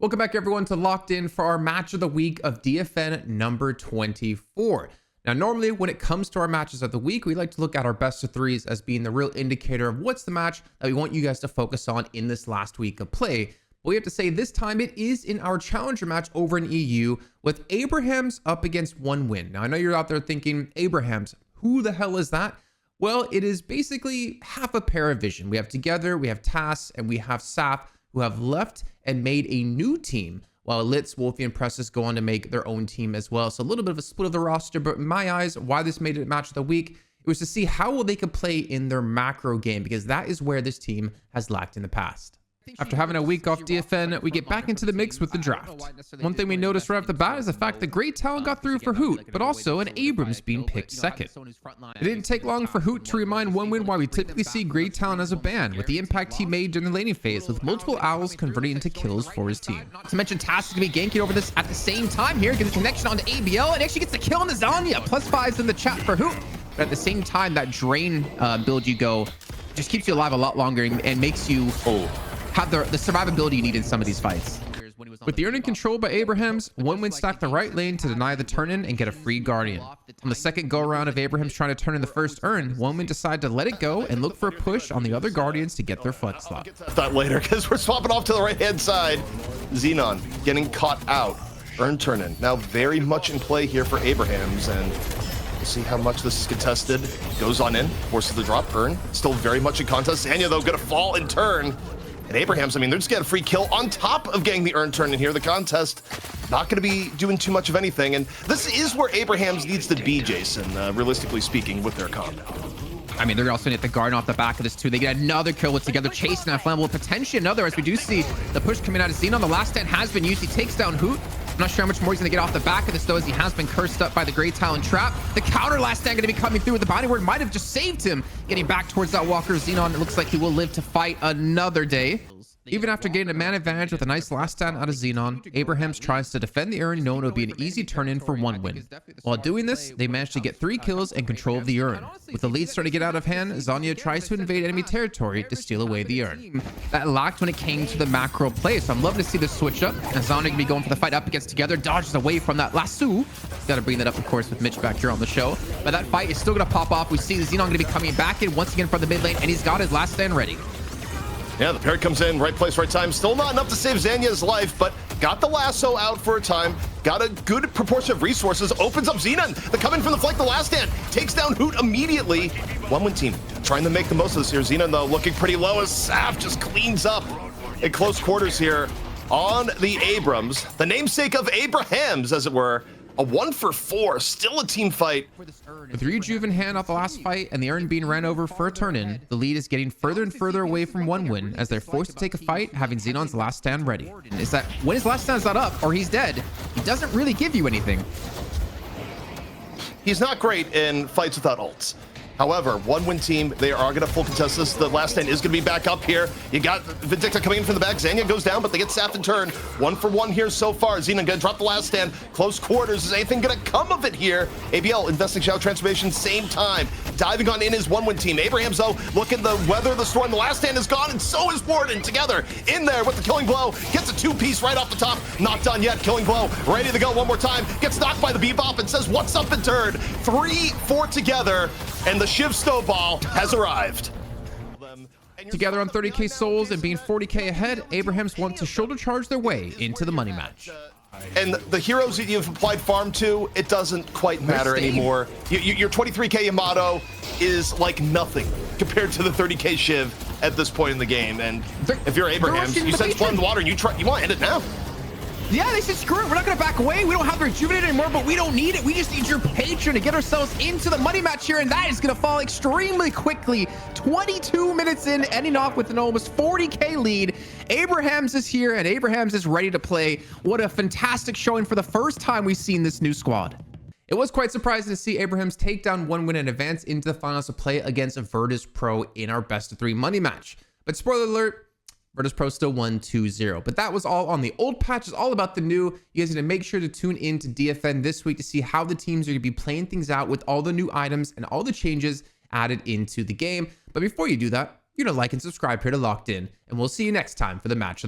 Welcome back everyone to Locked In for our match of the week of DFN number 24. Now normally when it comes to our matches of the week, we like to look at our best of threes as being the real indicator of what's the match that we want you guys to focus on in this last week of play. But we have to say this time it is in our challenger match over in EU with Abrahams up against One Win. Now I know you're out there thinking, Abrahams, who the hell is that? Well, it is basically half a Parivision. We have Together, we have Tas, and we have Saf, who have left and made a new team, while Litz, Wolfie, and Presses go on to make their own team as well. So a little bit of a split of the roster, but in my eyes, why this made it match of the week, it was to see how well they could play in their macro game, because that is where this team has lacked in the past. After having a week off DFN, we get back into the mix with the draft. One thing we noticed right off the bat is the fact that great talent got through for Hoot, but also an Abrams being picked second. It didn't take long for Hoot to remind One Win why we typically see great talent as a ban, with the impact he made during the laning phase, with multiple owls converting into kills for his team. Not to mention Tas is going to be ganking over this at the same time here, gets a connection onto ABL, and actually gets the kill on the Zanya. +5s in the chat for Hoot. But at the same time, that drain build you go just keeps you alive a lot longer and makes you have the survivability you need in some of these fights. With the earning control by Abrahams, One Win stacked the right lane to deny the turn-in and get a free Guardian. On the second go-around of Abrahams trying to turn in the first urn, One Win decided to let it go and look for a push on the other Guardians to get their flex slot. I'll get to that later because we're swapping off to the right-hand side. Xenon getting caught out. Urn turn-in now very much in play here for Abrahams, and we'll see how much this is contested. Goes on in, forces the drop. Urn still very much in contest. Zanya though gonna fall in turn. And Abrahams, I mean, they're just getting a free kill on top of getting the urn turn in here. The contest not going to be doing too much of anything. And this is where Abrahams needs to be, Jason, realistically speaking, with their comp. I mean, they're also going to get the Guardian off the back of this too. They get another kill with Together, chasing that flammable. Potentially another, as we do see the push coming out of Xenon. The last stand has been used. He takes down Hoot. I'm not sure how much more he's going to get off the back of this, though, as he has been cursed up by the Grey Talon trap. The counter last stand going to be coming through with the bounty word. Might have just saved him. Getting back towards that Walker. Xenon, it looks like he will live to fight another day. Even after getting a man advantage with a nice last stand out of Xenon, Abrahams tries to defend the urn, knowing it will be an easy turn-in for One Win. While doing this, they manage to get 3 kills and control of the urn. With the lead starting to get out of hand, Zanya tries to invade enemy territory to steal away the urn. That lacked when it came to the macro play, so I'm loving to see this switch up. And Zanya going to be going for the fight up against Together, dodges away from that lasso. Got to bring that up, of course, with Mitch back here on the show. But that fight is still going to pop off. We see the Xenon going to be coming back in once again from the mid lane, and he's got his last stand ready. Yeah, the parry comes in, right place, right time. Still not enough to save Zanya's life, but got the lasso out for a time. Got a good proportion of resources. Opens up Xenon. The coming from the flank, the last stand. Takes down Hoot immediately. One Win team trying to make the most of this here. Xenon, though, looking pretty low as Saf just cleans up in close quarters here on the Abrams. The namesake of Abrahams, as it were. A 1 for 4, still a team fight. With Rejuve in hand off the last fight and the urn being ran over for a turn-in, the lead is getting further and further away from One Win as they're forced to take a fight, having Xenon's last stand ready. Is that when his last stand's not up or he's dead, he doesn't really give you anything. He's not great in fights without ults. However, One Win team, they are going to full contest this. The last stand is going to be back up here. You got Vindicta coming in from the back. Zanya goes down, but they get Saf in turn. 1 for 1 here so far. Xenon going to drop the last stand. Close quarters. Is anything going to come of it here? ABL investing Shadow Transformation, same time. Diving on in his One Win team. Abrahams, though, looking to weather the storm. The last stand is gone, and so is Warden. Together in there with the killing blow. Gets a 2-piece right off the top. Not done yet. Killing blow. Ready to go one more time. Gets knocked by the Bebop and says, "What's up?" in turn. 3-4 together. And the Shiv Snowball has arrived. Together on 30k souls and being 40k ahead, Abrahams want to shoulder charge their way into the money match. And the heroes that you've applied farm to, it doesn't quite matter anymore. Your 23k Yamato is like nothing compared to the 30k Shiv at this point in the game. And if you're Abrahams, you sense blood in the water and you want to end it now. Yeah, they said, screw it. We're not going to back away. We don't have the Rejuvenate anymore, but we don't need it. We just need your patron to get ourselves into the money match here, and that is going to fall extremely quickly. 22 minutes in, ending off with an almost 40k lead. Abrahams is here, and Abrahams is ready to play. What a fantastic showing for the first time we've seen this new squad. It was quite surprising to see Abrahams take down One Win and advance into the finals to play against Virtus Pro in our best of 3 money match. But spoiler alert, Virtus Pro still won 2-0, but that was all on the old patch. It's all about the new. You guys need to make sure to tune in to DFN this week to see how the teams are going to be playing things out with all the new items and all the changes added into the game. But before you do that, like and subscribe here to Locked In, and we'll see you next time for the match of the week.